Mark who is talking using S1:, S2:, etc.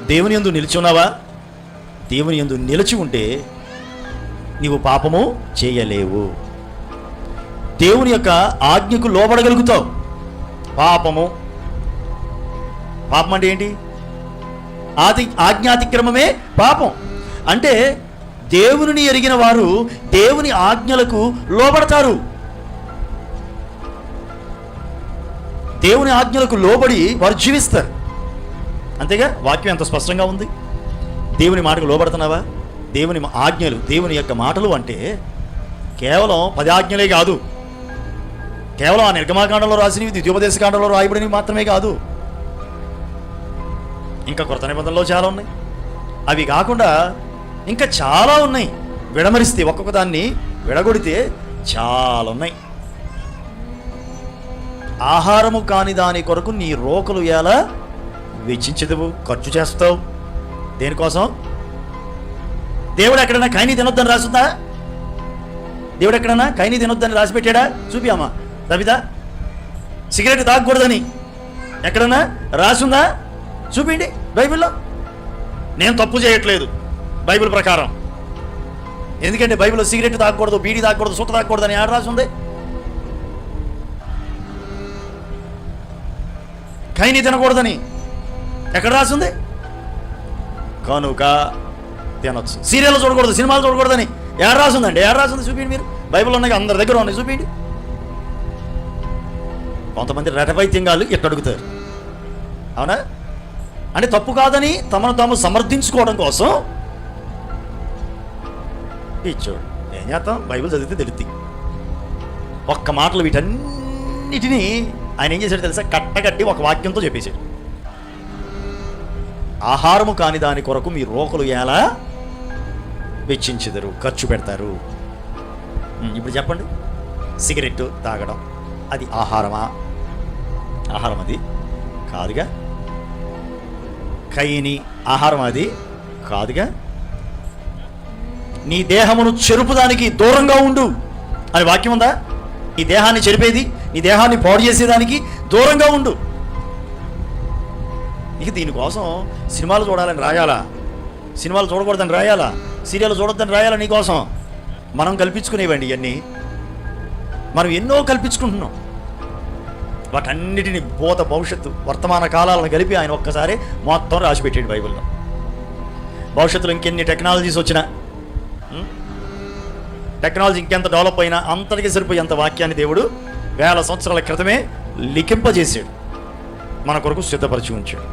S1: దేవుని యందు నిలిచి ఉన్నావా? దేవుని యందు నిలిచి ఉంటే నీవు పాపము చేయలేవు. దేవుని యొక్క ఆజ్ఞకు లోబడగలుగుతావు. పాపం అంటే ఏంటి? ఆజ్ఞాతిక్రమమే పాపం. అంటే దేవుని ఎరిగిన వారు దేవుని ఆజ్ఞలకు లోబడతారు. దేవుని ఆజ్ఞలకు లోబడి వారు జీవిస్తారు. అంతేగా వాక్యం ఎంత స్పష్టంగా ఉంది. దేవుని మాటకు లోబడుతున్నావా? దేవుని ఆజ్ఞలు, దేవుని యొక్క మాటలు అంటే కేవలం 10 ఆజ్ఞలే కాదు, కేవలం ఆ నిర్గమాకాండంలో రాసినవి, ద్వితీయోపదేశకాండంలో రాయబడినవి మాత్రమే కాదు. ఇంకా కొత్త నిబంధనలో చాలా ఉన్నాయి. అవి కాకుండా ఇంకా చాలా ఉన్నాయి. విడమరిస్తే ఒక్కొక్క దాన్ని విడగొడితే చాలా ఉన్నాయి. ఆహారము కాని దాని కొరకు నీ రోకలు ఎలా వెచ్చించదువు, ఖర్చు చేస్తావు. దేనికోసం? దేవుడు ఎక్కడైనా కైని తినొద్దని రాసుందా? దేవుడు ఎక్కడైనా కైని తినొద్దని రాసి పెట్టాడా? చూపి అమ్మా రవిత. సిగరెట్ తాగకూడదని ఎక్కడైనా రాసుందా? చూపిండి బైబిల్లో. నేను తప్పు చేయట్లేదు బైబిల్ ప్రకారం. ఎందుకంటే బైబిల్లో సిగరెట్ తాగకూడదు, బీడీ తాగకూడదు, సుట్ట తాగకూడదు అని ఆడ రాసి ఉంది. కైని తినకూడదని ఎక్కడ రాసింది? కనుక తినొచ్చు. సీరియల్ చూడకూడదు, సినిమాలు చూడకూడదని ఏడ రాసిందండి? ఏడ రాసింది? చూపిండి మీరు. బైబిల్ ఉన్నాయి, అందరి దగ్గర ఉన్నాయి, చూపిండి. కొంతమంది రెటవైద్యంగాలు ఎట్ట అడుగుతారు, అవునా? అంటే తప్పు కాదని తమను తాము సమర్థించుకోవడం కోసం ఇచ్చోడు. ఏం చేస్తాం? బైబిల్ చదివితే తెలుద్ది. ఒక్క మాటలు వీటన్నిటినీ ఆయన ఏం చేశాడు తెలుసా? కట్టగట్టి ఒక వాక్యంతో చెప్పేశాడు. ఆహారము కాని దాని కొరకు మీ రోకలు ఎలా వెచ్చించెదరు, ఖర్చు పెడతారు. ఇప్పుడు చెప్పండి, సిగరెట్ తాగడం అది ఆహారమా? ఆహారం అది కాదుగా. కైని ఆహారం అది కాదుగా. నీ దేహమును చెరుపుదానికి దూరంగా ఉండు అని వాక్యం ఉందా? నీ దేహాన్ని చెరిపేది, నీ దేహాన్ని పాడు చేసేదానికి దూరంగా ఉండు. ఇక దీనికోసం సినిమాలు చూడాలని రాయాలా? సినిమాలు చూడకూడదని రాయాలా? సీరియల్ చూడొద్దని రాయాలా? నీకోసం మనం కల్పించుకునేవండి ఇవన్నీ. మనం ఎన్నో కల్పించుకుంటున్నాం. వాటన్నిటిని భూత, భవిష్యత్తు, వర్తమాన కాలాలను కలిపి ఆయన ఒక్కసారి మొత్తం రాసిపెట్టాడు బైబిల్లో. భవిష్యత్తులో ఇంకెన్ని టెక్నాలజీస్ వచ్చినా, టెక్నాలజీ ఇంకెంత డెవలప్ అయినా అంతటికి సరిపోయేంత వాక్యాన్ని దేవుడు 1000 సంవత్సరాల క్రితమే లిఖింపజేశాడు, మన కొరకు సిద్ధపరిచి ఉంచాడు.